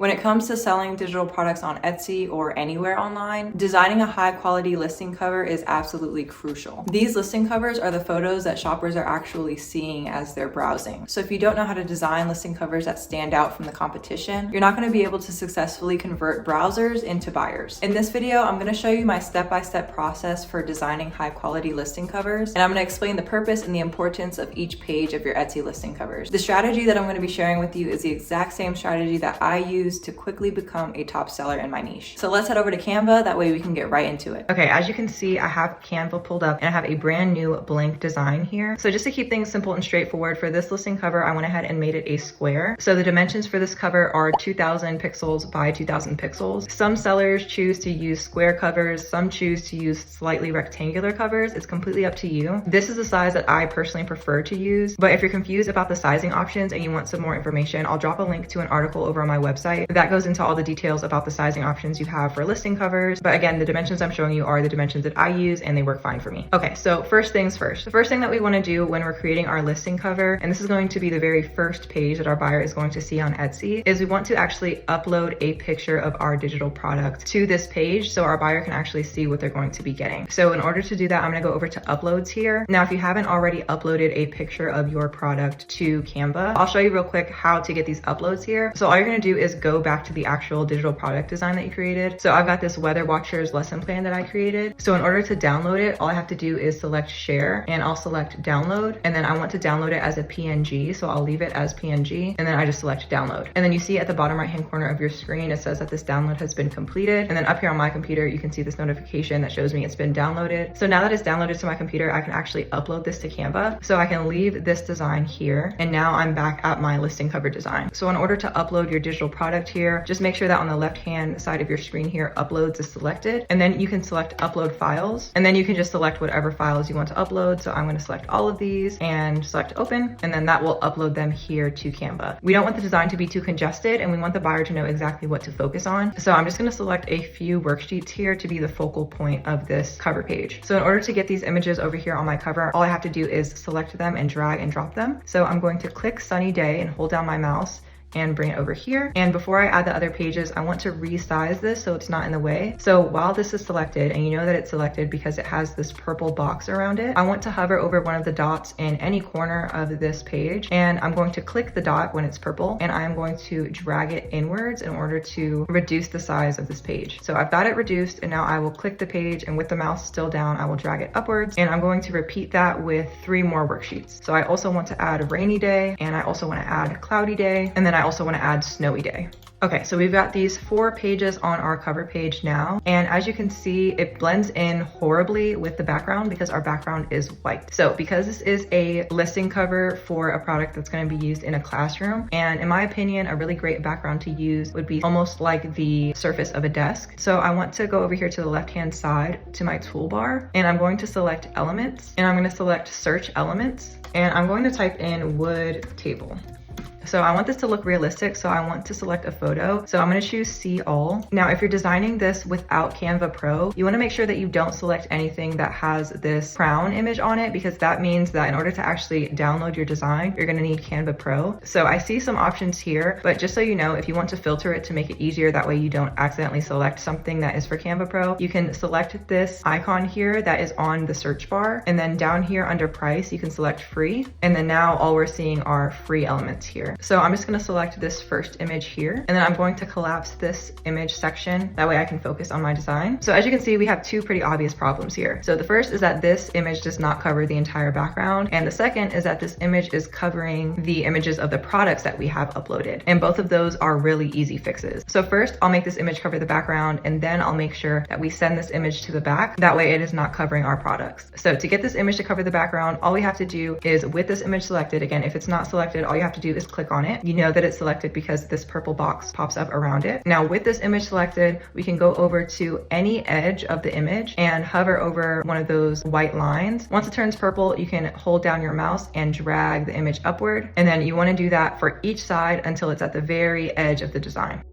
When it comes to selling digital products on Etsy or anywhere online, designing a high quality listing cover is absolutely crucial. These listing covers are the photos that shoppers are actually seeing as they're browsing. So if you don't know how to design listing covers that stand out from the competition, you're not going to be able to successfully convert browsers into buyers. In this video, I'm going to show you my step-by-step process for designing high quality listing covers, and I'm going to explain the purpose and the importance of each page of your Etsy listing covers. The strategy that I'm going to be sharing with you is the exact same strategy that I use to quickly become a top seller in my niche. So let's head over to Canva, that way we can get right into it. Okay, as you can see, I have Canva pulled up and I have a brand new blank design here. So just to keep things simple and straightforward, for this listing cover, I went ahead and made it a square. So the dimensions for this cover are 2000 pixels by 2000 pixels. Some sellers choose to use square covers, some choose to use slightly rectangular covers. It's completely up to you. This is the size that I personally prefer to use, but if you're confused about the sizing options and you want some more information, I'll drop a link to an article over on my website that goes into all the details about the sizing options you have for listing covers. But again, the dimensions I'm showing you are the dimensions that I use and they work fine for me. Okay, so first things first. The first thing that we want to do when we're creating our listing cover, and this is going to be the very first page that our buyer is going to see on Etsy, is we want to actually upload a picture of our digital product to this page so our buyer can actually see what they're going to be getting. So in order to do that, I'm going to go over to uploads here. Now, if you haven't already uploaded a picture of your product to Canva, I'll show you real quick how to get these uploads here. So all you're going to do is go back to the actual digital product design that you created. So I've got this Weather Watchers lesson plan that I created. So in order to download it, all I have to do is select share and I'll select download. And then I want to download it as a PNG. So I'll leave it as PNG and then I just select download. And then you see at the bottom right-hand corner of your screen, it says that this download has been completed. And then up here on my computer, you can see this notification that shows me it's been downloaded. So now that it's downloaded to my computer, I can actually upload this to Canva. So I can leave this design here. And now I'm back at my listing cover design. So in order to upload your digital product here, just make sure that on the left-hand side of your screen here, uploads is selected. And then you can select upload files. And then you can just select whatever files you want to upload. So I'm going to select all of these and select open. And then that will upload them here to Canva. We don't want the design to be too congested and we want the buyer to know exactly what to focus on. So I'm just going to select a few worksheets here to be the focal point of this cover page. So in order to get these images over here on my cover, all I have to do is select them and drag and drop them. So I'm going to click sunny day and hold down my mouse and bring it over here. And before I add the other pages, I want to resize this so it's not in the way. So while this is selected, and you know that it's selected because it has this purple box around it, I want to hover over one of the dots in any corner of this page. And I'm going to click the dot when it's purple, and I'm going to drag it inwards in order to reduce the size of this page. So I've got it reduced, and now I will click the page, and with the mouse still down, I will drag it upwards. And I'm going to repeat that with 3 more worksheets. So I also want to add a rainy day, and I also want to add cloudy day, and then I also want to add snowy day. Okay, so we've got these 4 pages on our cover page now. And as you can see, it blends in horribly with the background because our background is white. So because this is a listing cover for a product that's going to be used in a classroom, and in my opinion, a really great background to use would be almost like the surface of a desk. So I want to go over here to the left-hand side to my toolbar, and I'm going to select elements, and I'm going to select search elements, and I'm going to type in wood table. So I want this to look realistic, so I want to select a photo. So I'm going to choose see all. Now, if you're designing this without Canva Pro, you want to make sure that you don't select anything that has this crown image on it, because that means that in order to actually download your design, you're going to need Canva Pro. So I see some options here, but just so you know, if you want to filter it to make it easier, that way you don't accidentally select something that is for Canva Pro, you can select this icon here that is on the search bar. And then down here under price, you can select free. And then now all we're seeing are free elements here. So I'm just going to select this first image here, and then I'm going to collapse this image section. That way I can focus on my design. So as you can see, we have 2 pretty obvious problems here. So the first is that this image does not cover the entire background. And the second is that this image is covering the images of the products that we have uploaded. And both of those are really easy fixes. So first I'll make this image cover the background, and then I'll make sure that we send this image to the back. That way it is not covering our products. So to get this image to cover the background, all we have to do is, with this image selected, again, if it's not selected, all you have to do is click on it. You know that it's selected because this purple box pops up around it. Now with this image selected, we can go over to any edge of the image and hover over one of those white lines. Once it turns purple, you can hold down your mouse and drag the image upward. And then you want to do that for each side until it's at the very edge of the design.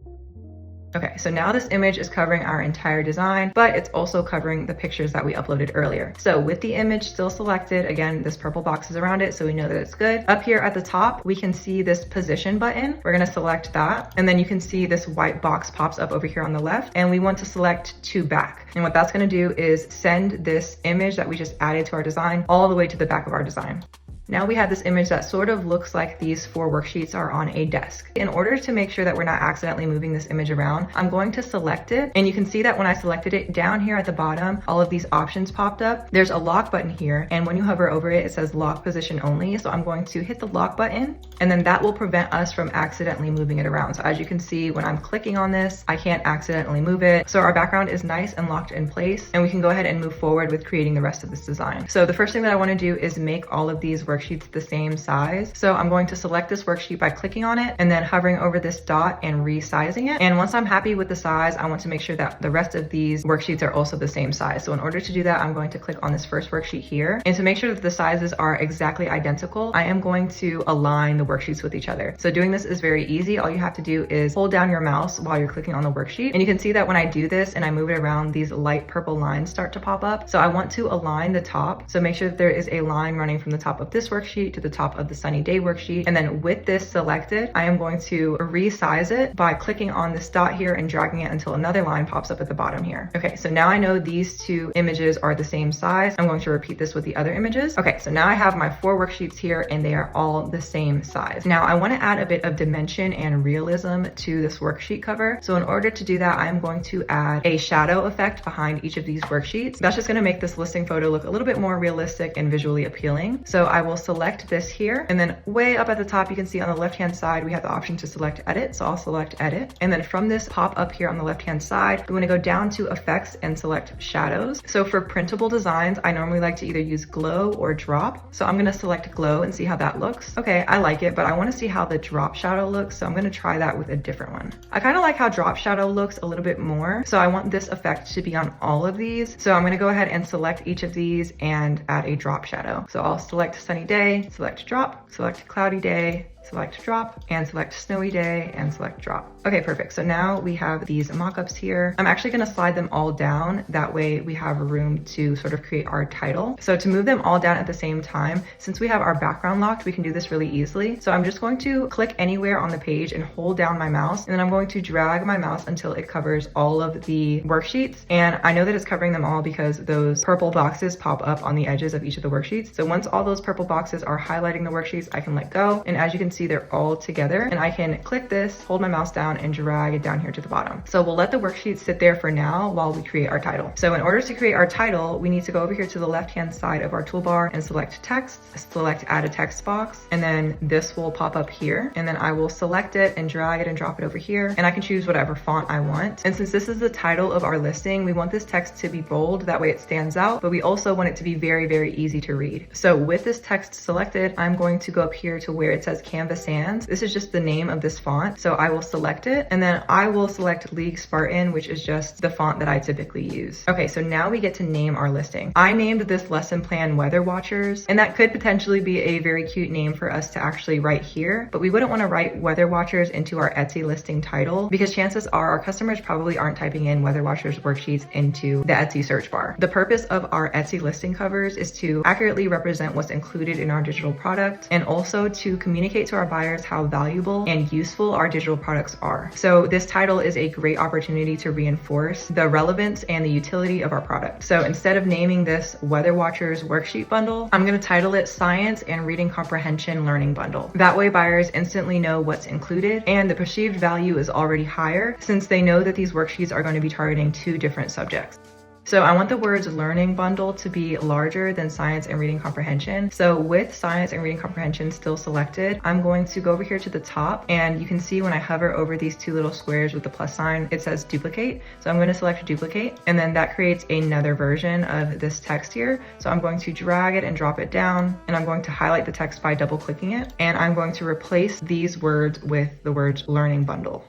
Okay, so now this image is covering our entire design, but it's also covering the pictures that we uploaded earlier. So with the image still selected, again, this purple box is around it, so we know that it's good. Up here at the top, we can see this position button. We're gonna select that, and then you can see this white box pops up over here on the left, and we want to select to back. And what that's gonna do is send this image that we just added to our design all the way to the back of our design. Now we have this image that sort of looks like these 4 worksheets are on a desk. In order to make sure that we're not accidentally moving this image around, I'm going to select it. And you can see that when I selected it, down here at the bottom, all of these options popped up. There's a lock button here. And when you hover over it, it says lock position only. So I'm going to hit the lock button, and then that will prevent us from accidentally moving it around. So as you can see, when I'm clicking on this, I can't accidentally move it. So our background is nice and locked in place, and we can go ahead and move forward with creating the rest of this design. So the first thing that I want to do is make all of these worksheets the same size. So I'm going to select this worksheet by clicking on it and then hovering over this dot and resizing it. And once I'm happy with the size, I want to make sure that the rest of these worksheets are also the same size. So in order to do that, I'm going to click on this first worksheet here. And to make sure that the sizes are exactly identical, I am going to align the worksheets with each other. So doing this is very easy. All you have to do is hold down your mouse while you're clicking on the worksheet. And you can see that when I do this and I move it around, these light purple lines start to pop up. So I want to align the top. So make sure that there is a line running from the top of this worksheet to the top of the sunny day worksheet. And then with this selected, I am going to resize it by clicking on this dot here and dragging it until another line pops up at the bottom here. Okay, so now I know these 2 images are the same size. I'm going to repeat this with the other images. Okay, so now I have my 4 worksheets here and they are all the same size. Now I want to add a bit of dimension and realism to this worksheet cover. So in order to do that, I'm going to add a shadow effect behind each of these worksheets. That's just going to make this listing photo look a little bit more realistic and visually appealing. So I will select this here, and then way up at the top, you can see on the left-hand side, we have the option to select edit. So I'll select edit. And then from this pop up here on the left-hand side, we want to go down to effects and select shadows. So for printable designs, I normally like to either use glow or drop. So I'm going to select glow and see how that looks. Okay, I like it, but I want to see how the drop shadow looks. So I'm going to try that with a different one. I kind of like how drop shadow looks a little bit more. So I want this effect to be on all of these. So I'm going to go ahead and select each of these and add a drop shadow. So I'll select sunny day, select drop, select cloudy day, select drop, and select snowy day, and select drop. Okay, perfect. So now we have these mock-ups here. I'm actually gonna slide them all down. That way we have room to sort of create our title. So to move them all down at the same time, since we have our background locked, we can do this really easily. So I'm just going to click anywhere on the page and hold down my mouse, and then I'm going to drag my mouse until it covers all of the worksheets. And I know that it's covering them all because those purple boxes pop up on the edges of each of the worksheets. So once all those purple boxes are highlighting the worksheets, I can let go. And as you can see, they're all together, and I can click this, hold my mouse down, and drag it down here to the bottom. So we'll let the worksheet sit there for now while we create our title. So in order to create our title, we need to go over here to the left-hand side of our toolbar and select text, select add a text box, and then this will pop up here. And then I will select it and drag it and drop it over here. And I can choose whatever font I want. And since this is the title of our listing, we want this text to be bold, that way it stands out, but we also want it to be very, very easy to read. So with this text selected, I'm going to go up here to where it says Canva Sans. This is just the name of this font. So I will select it, and then I will select League Spartan, which is just the font that I typically use. Okay, so now we get to name our listing. I named this lesson plan Weather Watchers, and that could potentially be a very cute name for us to actually write here, but we wouldn't want to write Weather Watchers into our Etsy listing title because chances are our customers probably aren't typing in Weather Watchers worksheets into the Etsy search bar. The purpose of our Etsy listing covers is to accurately represent what's included in our digital product, and also to communicate to our buyers how valuable and useful our digital products are. So this title is a great opportunity to reinforce the relevance and the utility of our product. So instead of naming this Weather Watchers Worksheet Bundle, I'm going to title it Science and Reading Comprehension Learning Bundle. That way buyers instantly know what's included, and the perceived value is already higher since they know that these worksheets are going to be targeting 2 different subjects. So I want the words learning bundle to be larger than science and reading comprehension. So with science and reading comprehension still selected, I'm going to go over here to the top, and you can see when I hover over these 2 little squares with the plus sign, it says duplicate. So I'm going to select duplicate, and then that creates another version of this text here. So I'm going to drag it and drop it down, and I'm going to highlight the text by double clicking it. And I'm going to replace these words with the words learning bundle.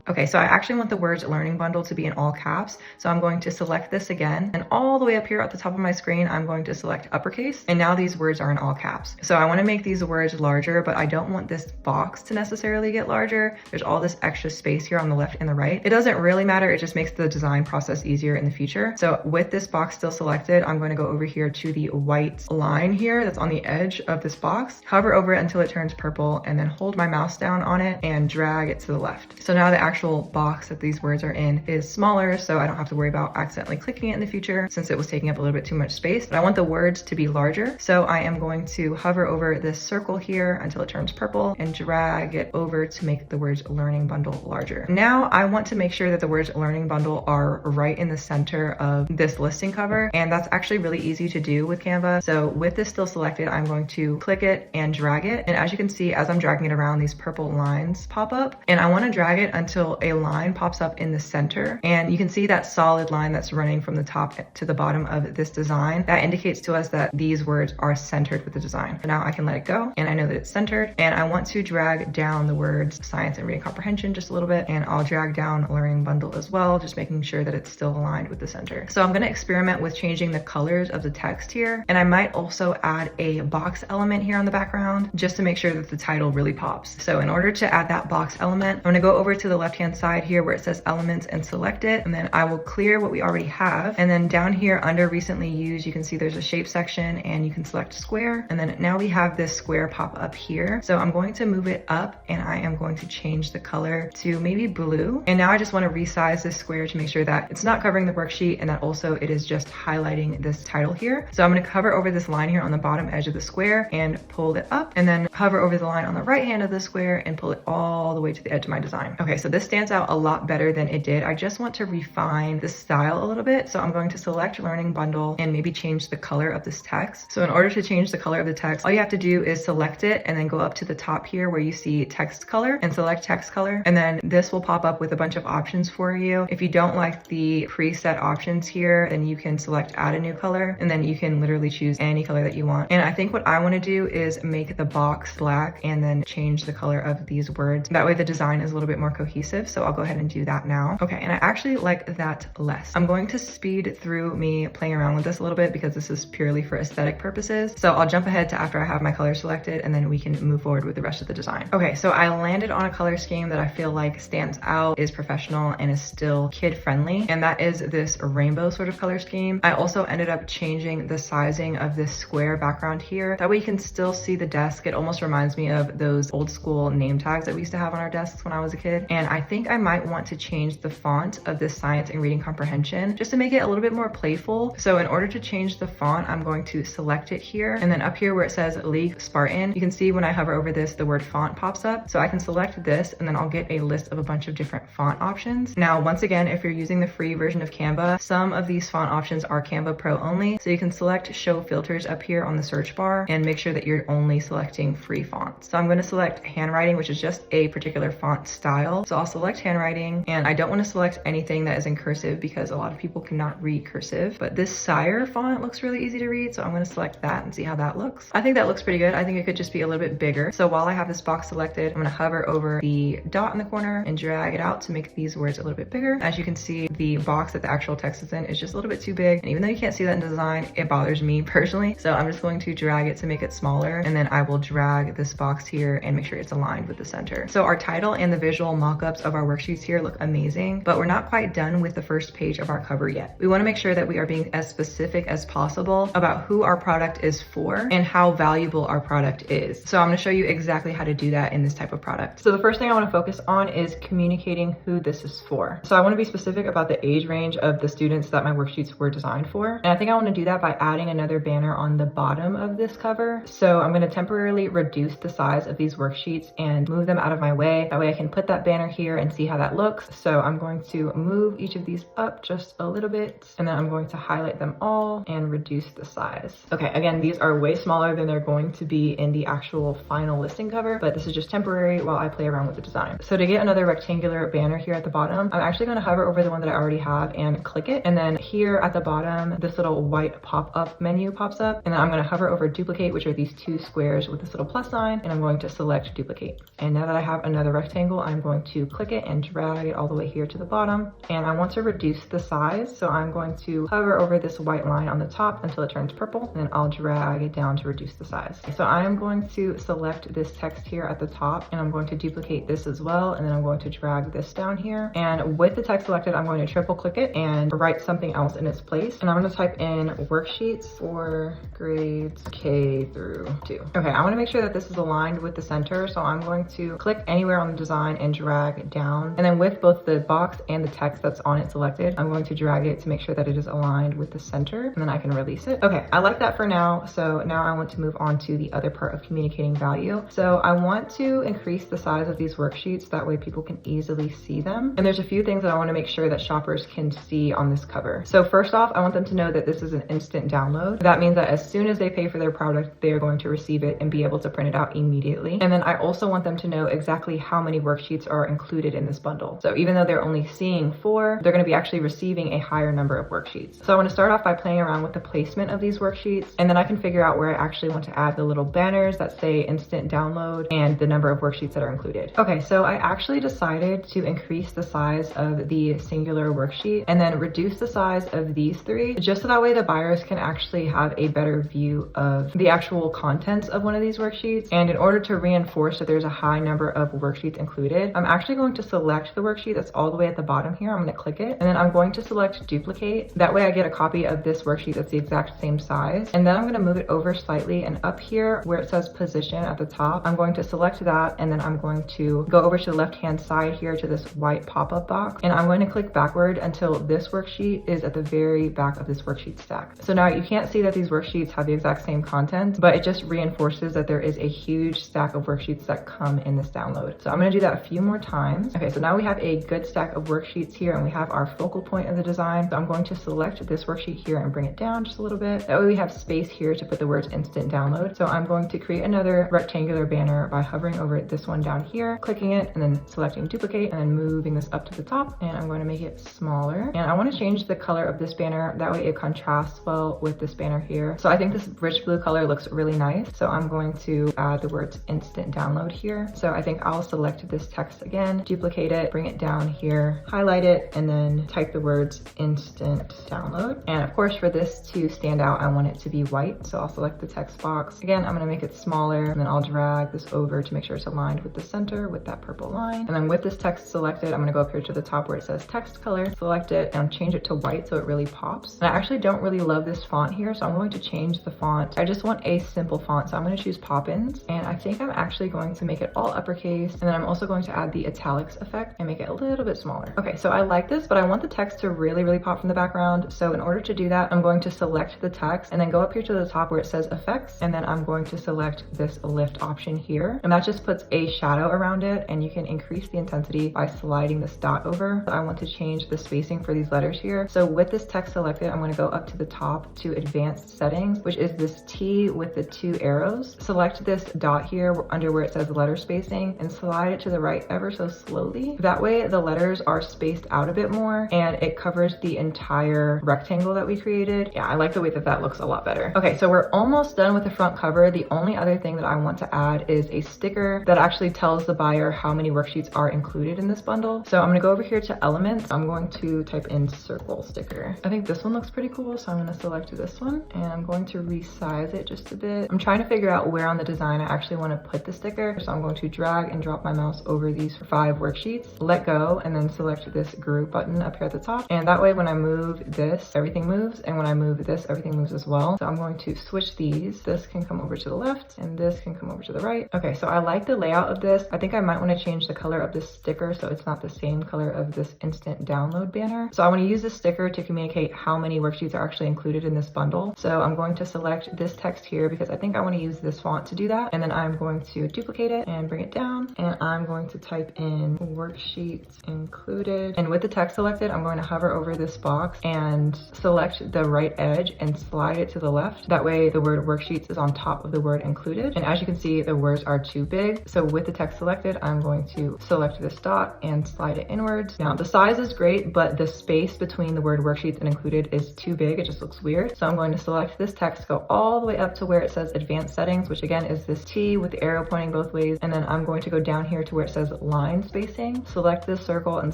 Okay, so I actually want the words learning bundle to be in all caps. So I'm going to select this again, and all the way up here at the top of my screen, I'm going to select uppercase. And now these words are in all caps. So I want to make these words larger, but I don't want this box to necessarily get larger. There's all this extra space here on the left and the right. It doesn't really matter. It just makes the design process easier in the future. So with this box still selected, I'm going to go over here to the white line here that's on the edge of this box, hover over it until it turns purple, and then hold my mouse down on it and drag it to the left. So now the actual box that these words are in is smaller, so I don't have to worry about accidentally clicking it in the future since it was taking up a little bit too much space. But I want the words to be larger, so I am going to hover over this circle here until it turns purple and drag it over to make the words learning bundle larger. Now I want to make sure that the words learning bundle are right in the center of this listing cover, and that's actually really easy to do with Canva. So with this still selected, I'm going to click it and drag it, and as you can see, as I'm dragging it around, these purple lines pop up, and I want to drag it until a line pops up in the center, and you can see that solid line that's running from the top to the bottom of this design. That indicates to us that these words are centered with the design. So now I can let it go, and I know that it's centered, and I want to drag down the words science and reading comprehension just a little bit, and I'll drag down learning bundle as well, just making sure that it's still aligned with the center. So I'm going to experiment with changing the colors of the text here, and I might also add a box element here on the background just to make sure that the title really pops. So in order to add that box element, I'm going to go over to the left hand side here where it says elements and select it, and then I will clear what we already have, and then down here under recently used, you can see there's a shape section and you can select square, and then now we have this square pop up here. So I'm going to move it up, and I am going to change the color to maybe blue, and now I just want to resize this square to make sure that it's not covering the worksheet and that also it is just highlighting this title here. So I'm going to hover over this line here on the bottom edge of the square and pull it up, and then hover over the line on the right hand of the square and pull it all the way to the edge of my design. Okay, so this stands out a lot better than it did. I just want to refine the style a little bit. So I'm going to select learning bundle and maybe change the color of this text. So in order to change the color of the text, all you have to do is select it and then go up to the top here where you see text color and select text color. And then this will pop up with a bunch of options for you. If you don't like the preset options here, then you can select add a new color, and then you can literally choose any color that you want. And I think what I want to do is make the box black and then change the color of these words. That way the design is a little bit more cohesive. So I'll go ahead and do that now. Okay, and I actually like that less. I'm going to speed through me playing around with this a little bit because this is purely for aesthetic purposes. So I'll jump ahead to after I have my color selected, and then we can move forward with the rest of the design. Okay, so I landed on a color scheme that I feel like stands out, is professional, and is still kid friendly, and that is this rainbow sort of color scheme. I also ended up changing the sizing of this square background here. That way you can still see the desk. It almost reminds me of those old school name tags that we used to have on our desks when I was a kid. And I think I might want to change the font of this science and reading comprehension just to make it a little bit more playful. So in order to change the font, I'm going to select it here, and then up here where it says League Spartan, you can see when I hover over this, the word font pops up. So I can select this, and then I'll get a list of a bunch of different font options. Now, once again, if you're using the free version of Canva, some of these font options are Canva Pro only. So you can select show filters up here on the search bar and make sure that you're only selecting free fonts. So I'm going to select handwriting, which is just a particular font style. So I'll select handwriting, and I don't want to select anything that is in cursive because a lot of people cannot read cursive, but this Sire font looks really easy to read. So I'm going to select that and see how that looks. I think that looks pretty good. I think it could just be a little bit bigger. So while I have this box selected, I'm going to hover over the dot in the corner and drag it out to make these words a little bit bigger. As you can see, the box that the actual text is in is just a little bit too big. And even though you can't see that in the design, it bothers me personally. So I'm just going to drag it to make it smaller. And then I will drag this box here and make sure it's aligned with the center. So our title and the visual mock-ups of our worksheets here look amazing, but we're not quite done with the first page of our cover yet. We want to make sure that we are being as specific as possible about who our product is for and how valuable our product is. So I'm going to show you exactly how to do that in this type of product. So the first thing I want to focus on is communicating who this is for. So I want to be specific about the age range of the students that my worksheets were designed for. And I think I want to do that by adding another banner on the bottom of this cover. So I'm going to temporarily reduce the size of these worksheets and move them out of my way. That way I can put that banner here and see how that looks. So I'm going to move each of these up just a little bit, and then I'm going to highlight them all and reduce the size. Okay, again, these are way smaller than they're going to be in the actual final listing cover, but this is just temporary while I play around with the design. So to get another rectangular banner here at the bottom, I'm actually going to hover over the one that I already have and click it. And then here at the bottom, this little white pop-up menu pops up, and then I'm going to hover over duplicate, which are these two squares with this little plus sign, and I'm going to select duplicate. And now that I have another rectangle, I'm going to click it and drag it all the way here to the bottom. And I want to reduce the size, so I'm going to hover over this white line on the top until it turns purple, and then I'll drag it down to reduce the size. So I am going to select this text here at the top, and I'm going to duplicate this as well, and then I'm going to drag this down here. And with the text selected, I'm going to triple click it and write something else in its place. And I'm going to type in worksheets for grades K through 2. Okay, I want to make sure that this is aligned with the center, so I'm going to click anywhere on the design and drag it down. And then with both the box and the text that's on it selected, I'm going to drag it to make sure that it is aligned with the center, and then I can release it. Okay, I like that for now. So now I want to move on to the other part of communicating value. So I want to increase the size of these worksheets, that way people can easily see them. And there's a few things that I want to make sure that shoppers can see on this cover. So first off, I want them to know that this is an instant download. That means that as soon as they pay for their product, they are going to receive it and be able to print it out immediately. And then I also want them to know exactly how many worksheets are included in this bundle. So even though they're only seeing 4, they're going to be actually receiving a higher number of worksheets. So I want to start off by playing around with the placement of these worksheets, and then I can figure out where I actually want to add the little banners that say instant download and the number of worksheets that are included. Okay, so I actually decided to increase the size of the singular worksheet and then reduce the size of these 3, just so that way the buyers can actually have a better view of the actual contents of one of these worksheets. And in order to reinforce that there's a high number of worksheets included, I'm actually going to select the worksheet that's all the way at the bottom here. I'm going to click it, and then I'm going to select duplicate. That way I get a copy of this worksheet that's the exact same size. And then I'm going to move it over slightly, and up here where it says position at the top, I'm going to select that, and then I'm going to go over to the left hand side here to this white pop-up box, and I'm going to click backward until this worksheet is at the very back of this worksheet stack. So now you can't see that these worksheets have the exact same content, but it just reinforces that there is a huge stack of worksheets that come in this download. So I'm going to do that a few more times. Okay, so now we have a good stack of worksheets here, and we have our focal point of the design. So I'm going to select this worksheet here and bring it down just a little bit. That way we have space here to put the words instant download. So I'm going to create another rectangular banner by hovering over this one down here, clicking it, and then selecting duplicate, and then moving this up to the top. And I'm going to make it smaller. And I want to change the color of this banner. That way it contrasts well with this banner here. So I think this rich blue color looks really nice. So I'm going to add the words instant download here. So I think I'll select this text again, duplicate it, bring it down here, highlight it, and then type the words instant download. And of course, for this to stand out, I want it to be white. So I'll select the text box. Again, I'm going to make it smaller, and then I'll drag this over to make sure it's aligned with the center with that purple line. And then with this text selected, I'm going to go up here to the top where it says text color, select it, and change it to white so it really pops. And I actually don't really love this font here, so I'm going to change the font. I just want a simple font, so I'm going to choose Poppins, and I think I'm actually going to make it all uppercase, and then I'm also going to add the italics effect and make it a little bit smaller. Okay, so I like this, but I want the text to really pop from the background. So in order to do that, I'm going to select the text and then go up here to the top where it says effects, and then I'm going to select this lift option here, and that just puts a shadow around it, and you can increase the intensity by sliding this dot over. I want to change the spacing for these letters here. So with this text selected, I'm going to go up to the top to advanced settings, which is this T with the 2 arrows. Select this dot here under where it says letter spacing and slide it to the right ever so slowly. That way the letters are spaced out a bit more and it covers the entire rectangle that we created. Yeah, I like the way that that looks a lot better. Okay, so we're almost done with the front cover. The only other thing that I want to add is a sticker that actually tells the buyer how many worksheets are included in this bundle. So I'm going to go over here to elements. I'm going to type in circle sticker. I think this one looks pretty cool, so I'm going to select this one and I'm going to resize it just a bit. I'm trying to figure out where on the design I actually want to put the sticker. So I'm going to drag and drop my mouse over these 5 worksheets, let go, and then select this group button up here at the top. And that way when I move this, everything moves, and when I move this, everything moves as well. So I'm going to switch these. This can come over to the left and this can come over to the right. Okay, so I like the layout of this. I think I might want to change the color of this sticker so it's not the same color of this instant download banner. So I want to use this sticker to communicate how many worksheets are actually included in this bundle. So I'm going to select this text here because I think I want to use this font to do that. And then I'm going to duplicate it and bring it down. And I'm going to type in worksheets included. And with the text selected, I'm going to hover over this box and select the right edge and slide it to the left. That way the word worksheets is on top of the word included. And as you can see, the words are too big. So with the text selected, I'm going to select this dot and slide it inwards. Now the size is great, but the space between the word worksheets and included is too big. It just looks weird. So I'm going to select this text, go all the way up to where it says advanced settings, which again is this T with the arrow pointing both ways. And then I'm going to go down here to where it says line spacing. Select this circle and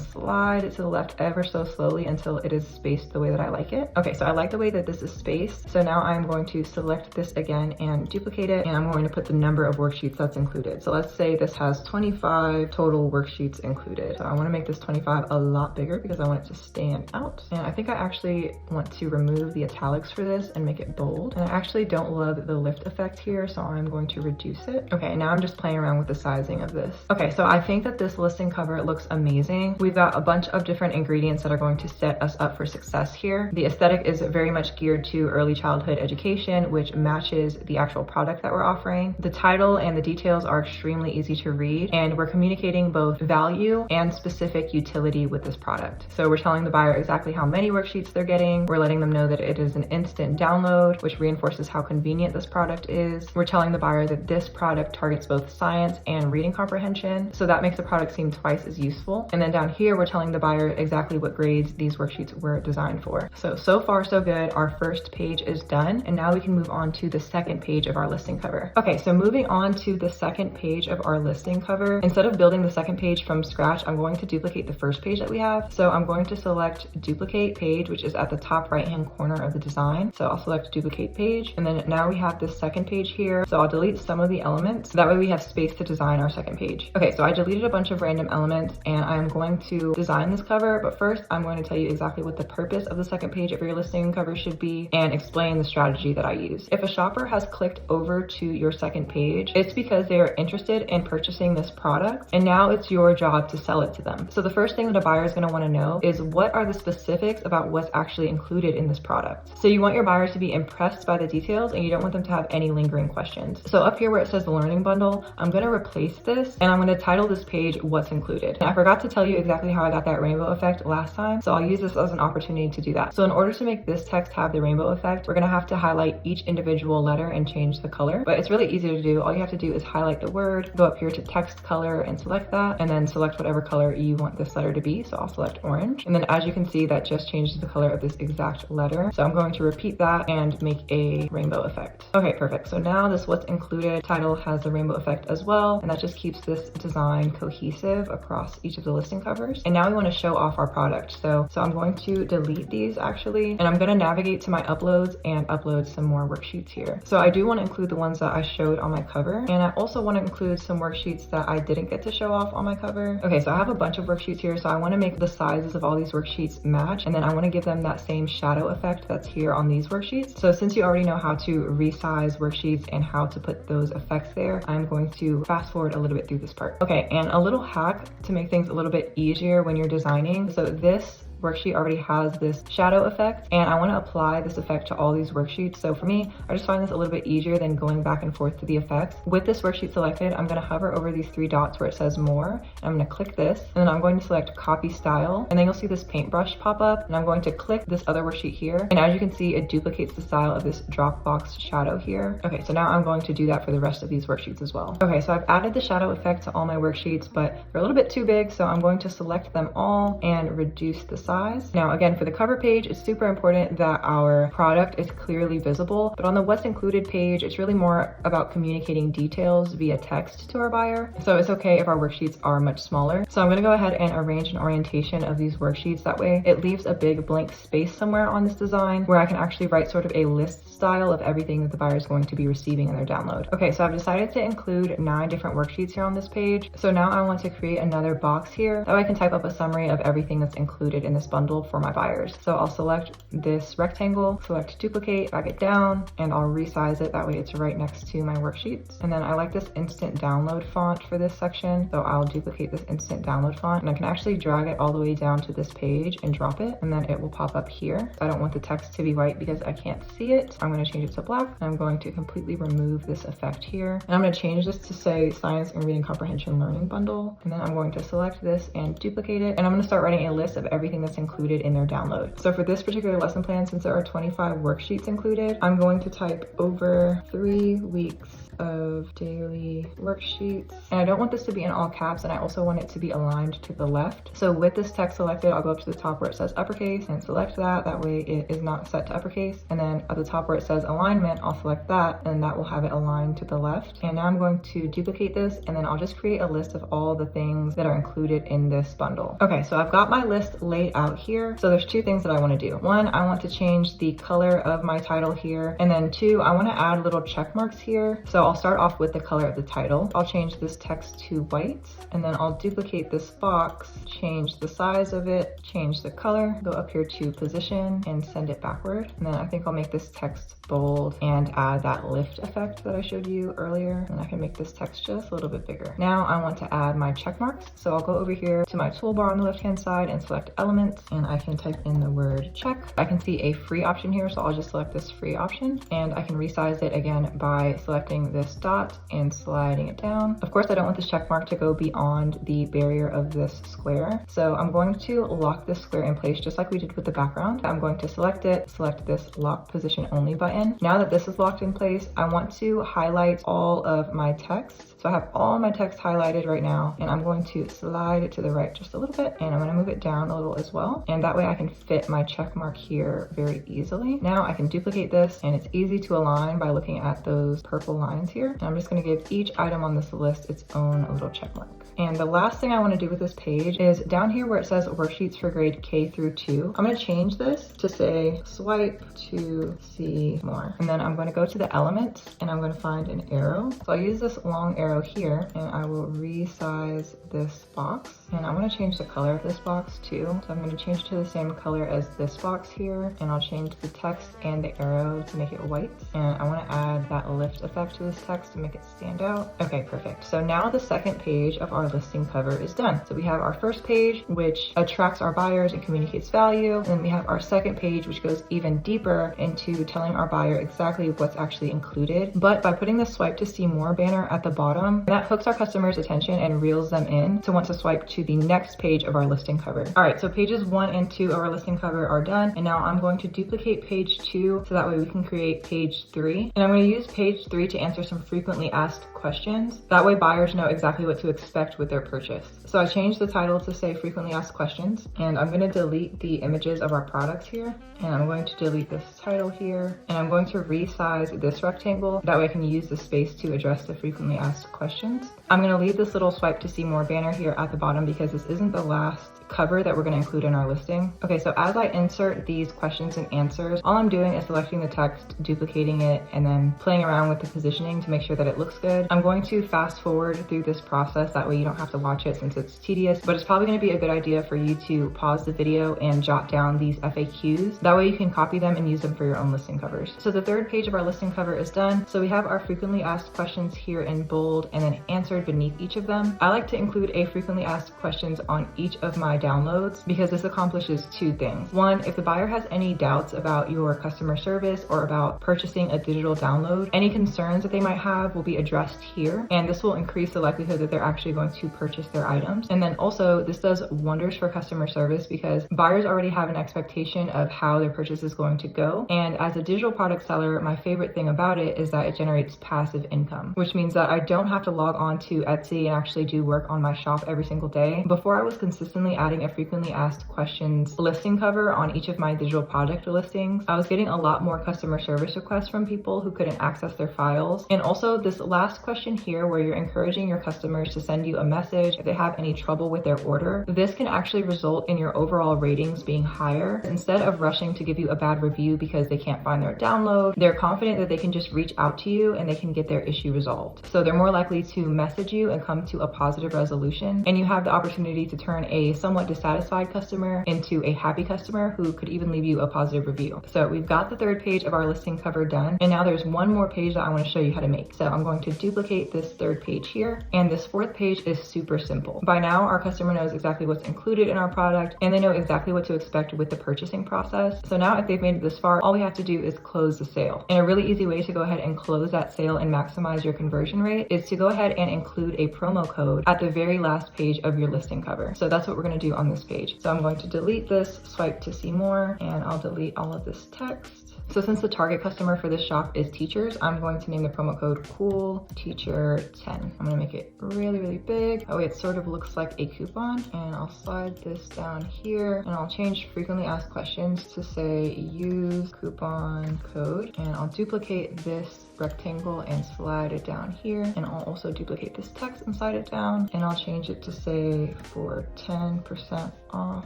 slide it to the left ever so slowly until it is spaced the way that I like it. Okay, so I like the way that this is spaced. So now I'm going to select this again and duplicate it, and I'm going to put the number of worksheets that's included. So let's say this has 25 total worksheets included. So I want to make this 25 a lot bigger because I want it to stand out. And I think I actually want to remove the italics for this and make it bold. And I actually don't love the lift effect here, so I'm going to reduce it. Okay, now I'm just playing around with the sizing of this. Okay, so I think that this listing cover looks amazing. We've got a bunch of different ingredients that are going to set us up for success here. The aesthetic is very much geared to early childhood education, which matches the actual product that we're offering. The title and the details are extremely easy to read, and we're communicating both value and specific utility with this product. So we're telling the buyer exactly how many worksheets they're getting. We're letting them know that it is an instant download, which reinforces how convenient this product is. We're telling the buyer that this product targets both science and reading comprehension, so that makes the product seem twice as useful. And then down here, we're telling the buyer exactly what grades these worksheets were designed for. So far so good. Our first page is done, and now we can move on to the second page of our listing cover. Okay, so moving on to the second page of our listing cover, instead of building the second page from scratch, I'm going to duplicate the first page that we have. So I'm going to select duplicate page, which is at the top right hand corner of the design. So I'll select duplicate page, and then now we have this second page here. So I'll delete some of the elements, so that way we have space to design our second page. Okay, so I deleted a bunch of random elements, and I'm going to design this cover, but first I'm going to tell you exactly what the purpose of the second page of your listing cover should be and explain the strategy that I use. If a shopper has clicked over to your second page, it's because they are interested in purchasing this product, and now it's your job to sell it to them. So the first thing that a buyer is going to want to know is what are the specifics about what's actually included in this product. So you want your buyers to be impressed by the details, and you don't want them to have any lingering questions. So up here where it says the learning bundle, I'm going to replace this, and I'm going to title this page what's included. And I forgot to tell you exactly how I got that rainbow effect last time, so I'll use this as an opportunity to do that. So in order to make this text have the rainbow effect, we're going to have to highlight each individual letter and change the color, but it's really easy to do. All you have to do is highlight the word, go up here to text color and select that, and then select whatever color you want this letter to be. So I'll select orange, and then as you can see, that just changes the color of this exact letter. So I'm going to repeat that and make a rainbow effect. Okay, perfect. So now this what's included title has the rainbow effect as well, and that just keeps this design cohesive across each of the listing covers. And now we want to show off our product. So I'm going to delete these actually, and I'm going to navigate to my uploads and upload some more worksheets here. So I do want to include the ones that I showed on my cover, and I also want to include some worksheets that I didn't get to show off on my cover. Okay, so I have a bunch of worksheets here, so I want to make the sizes of all these worksheets match, and then I want to give them that same shadow effect that's here on these worksheets. So since you already know how to resize worksheets and how to put those effects there, I'm going to fast forward a little bit through this part. Okay, and a little hack to make things a little bit easier when you're designing. So this worksheet already has this shadow effect, and I want to apply this effect to all these worksheets. So for me, I just find this a little bit easier than going back and forth to the effects. With this worksheet selected, I'm going to hover over these three dots where it says more, and I'm going to click this, and then I'm going to select copy style, and then you'll see this paintbrush pop up, and I'm going to click this other worksheet here, and as you can see, it duplicates the style of this Dropbox shadow here. Okay, so now I'm going to do that for the rest of these worksheets as well. Okay, so I've added the shadow effect to all my worksheets, but they're a little bit too big, so I'm going to select them all and reduce the size. Now again, for the cover page, it's super important that our product is clearly visible, but on the what's included page, it's really more about communicating details via text to our buyer. So it's okay if our worksheets are much smaller. So I'm going to go ahead and arrange an orientation of these worksheets. That way it leaves a big blank space somewhere on this design where I can actually write sort of a list style of everything that the buyer is going to be receiving in their download. Okay, so I've decided to include 9 different worksheets here on this page. So now I want to create another box here. That way I can type up a summary of everything that's included in this bundle for my buyers. So I'll select this rectangle, select duplicate, drag it down, and I'll resize it. That way it's right next to my worksheets. And then I like this instant download font for this section. So I'll duplicate this instant download font, and I can actually drag it all the way down to this page and drop it, and then it will pop up here. I don't want the text to be white because I can't see it. I'm going to change it to black, and I'm going to completely remove this effect here. And I'm going to change this to say Science and Reading Comprehension Learning Bundle. And then I'm going to select this and duplicate it. And I'm going to start writing a list of everything that's that's included in their download. So for this particular lesson plan, since there are 25 worksheets included, I'm going to type over 3 weeks of daily worksheets. And I don't want this to be in all caps, and I also want it to be aligned to the left. So with this text selected, I'll go up to the top where it says uppercase and select that. That way it is not set to uppercase. And then at the top where it says alignment, I'll select that, and that will have it aligned to the left. And now I'm going to duplicate this, and then I'll just create a list of all the things that are included in this bundle. Okay, so I've got my list laid out here. So there's 2 things that I want to do. 1, I want to change the color of my title here. And then 2, I want to add little check marks here. So I'll start off with the color of the title. I'll change this text to white, and then I'll duplicate this box, change the size of it, change the color, go up here to position and send it backward. And then I think I'll make this text bold and add that lift effect that I showed you earlier. And I can make this text just a little bit bigger. Now I want to add my check marks. So I'll go over here to my toolbar on the left-hand side and select elements, and I can type in the word check. I can see a free option here, so I'll just select this free option, and I can resize it again by selecting this dot and sliding it down. Of course, I don't want this check mark to go beyond the barrier of this square. So I'm going to lock this square in place just like we did with the background. I'm going to select it, select this lock position only button. Now that this is locked in place, I want to highlight all of my text. So I have all my text highlighted right now, and I'm going to slide it to the right just a little bit, and I'm going to move it down a little as well. And that way I can fit my check mark here very easily. Now I can duplicate this, and it's easy to align by looking at those purple lines here. And I'm just going to give each item on this list its own little check mark. And the last thing I want to do with this page is down here where it says worksheets for grade K through 2. I'm going to change this to say swipe to see more. And then I'm going to go to the elements, and I'm going to find an arrow. So I'll use this long arrow here, and I will resize this box. And I want to change the color of this box too. So I'm going to change to the same color as this box here, and I'll change the text and the arrow to make it white. And I want to add that lift effect to this text to make it stand out. Okay, perfect. So now the second page of our listing cover is done. So we have our first page, which attracts our buyers and communicates value. And then we have our second page, which goes even deeper into telling our buyer exactly what's actually included. But by putting the swipe to see more banner at the bottom, that hooks our customers' attention and reels them in to want to swipe to the next page of our listing cover. All right, so pages 1 and 2 of our listing cover are done. And now I'm going to duplicate page 2 so that way we can create page 3. And I'm going to use page 3 to answer some frequently asked questions. That way buyers know exactly what to expect with their purchase. So I changed the title to say frequently asked questions, and I'm going to delete the images of our products here, and I'm going to delete this title here, and I'm going to resize this rectangle. That way I can use the space to address the frequently asked questions. I'm going to leave this little swipe to see more banner here at the bottom because this isn't the last cover that we're going to include in our listing. Okay, so as I insert these questions and answers, all I'm doing is selecting the text, duplicating it, and then playing around with the positioning to make sure that it looks good. I'm going to fast forward through this process, that way you don't have to watch it since it's tedious, but it's probably going to be a good idea for you to pause the video and jot down these FAQs. That way you can copy them and use them for your own listing covers. So the third page of our listing cover is done. So we have our frequently asked questions here in bold and then answered beneath each of them. I like to include a frequently asked questions on each of my downloads because this accomplishes 2 things. 1, if the buyer has any doubts about your customer service or about purchasing a digital download, any concerns that they might have will be addressed here, and this will increase the likelihood that they're actually going to purchase their items. And then also this does wonders for customer service because buyers already have an expectation of how their purchase is going to go. And as a digital product seller, my favorite thing about it is that it generates passive income, which means that I don't have to log on to Etsy and actually do work on my shop every single day. Before, I was consistently adding a frequently asked questions listing cover on each of my digital product listings. I was getting a lot more customer service requests from people who couldn't access their files. And also this last question here where you're encouraging your customers to send you a message if they have any trouble with their order, this can actually result in your overall ratings being higher. Instead of rushing to give you a bad review because they can't find their download, they're confident that they can just reach out to you and they can get their issue resolved. So they're more likely to message you and come to a positive resolution, and you have the opportunity to turn a somewhat dissatisfied customer into a happy customer who could even leave you a positive review. So we've got the third page of our listing cover done, and now there's one more page that I want to show you how to make. So I'm going to duplicate duplicate this third page here. And this fourth page is super simple. By now, our customer knows exactly what's included in our product and they know exactly what to expect with the purchasing process. So now if they've made it this far, all we have to do is close the sale. And a really easy way to go ahead and close that sale and maximize your conversion rate is to go ahead and include a promo code at the very last page of your listing cover. So that's what we're going to do on this page. So I'm going to delete this, swipe to see more, and I'll delete all of this text. So since the target customer for this shop is teachers, I'm going to name the promo code Cool Teacher 10. I'm gonna make it really, really big. That way it sort of looks like a coupon. And I'll slide this down here and I'll change frequently asked questions to say use coupon code. And I'll duplicate this rectangle and slide it down here. And I'll also duplicate this text and slide it down. And I'll change it to say for 10% off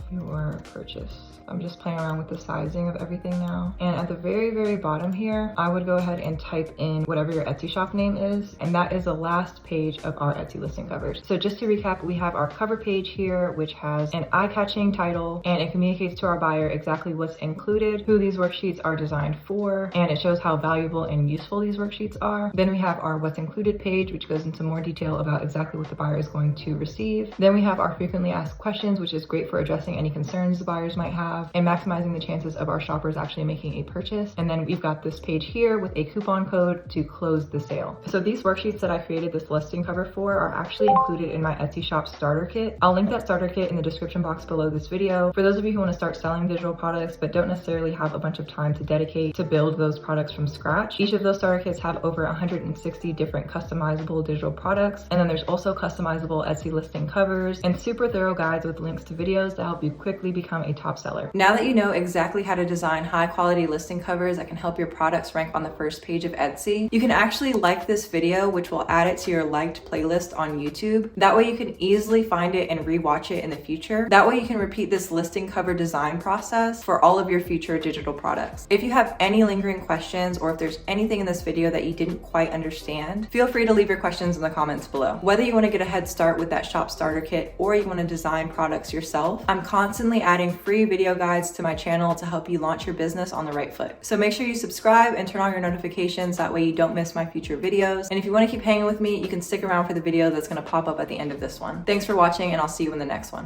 your purchase. I'm just playing around with the sizing of everything now. And at the very, very bottom here, I would go ahead and type in whatever your Etsy shop name is. And that is the last page of our Etsy listing covers. So just to recap, we have our cover page here, which has an eye-catching title, and it communicates to our buyer exactly what's included, who these worksheets are designed for, and it shows how valuable and useful these worksheets are. Then we have our what's included page, which goes into more detail about exactly what the buyer is going to receive. Then we have our frequently asked questions, which is great for addressing any concerns the buyers might have and maximizing the chances of our shoppers actually making a purchase. And then we've got this page here with a coupon code to close the sale. So these worksheets that I created this listing cover for are actually included in my Etsy shop starter kit. I'll link that starter kit in the description box below this video. For those of you who want to start selling digital products but don't necessarily have a bunch of time to dedicate to build those products from scratch, each of those starter kits have over 160 different customizable digital products. And then there's also customizable Etsy listing covers and super thorough guides with links to videos to help you quickly become a top seller. Now that you know exactly how to design high quality listing covers that can help your products rank on the first page of Etsy, you can actually like this video, which will add it to your liked playlist on YouTube. That way you can easily find it and rewatch it in the future. That way you can repeat this listing cover design process for all of your future digital products. If you have any lingering questions or if there's anything in this video that you didn't quite understand, feel free to leave your questions in the comments below. Whether you want to get a head start with that shop starter kit or you want to design products yourself, I'm constantly adding free video guides to my channel to help you launch your business on the right foot. So make sure you subscribe and turn on your notifications, that way you don't miss my future videos. And if you want to keep hanging with me, you can stick around for the video that's going to pop up at the end of this one. Thanks for watching and I'll see you in the next one.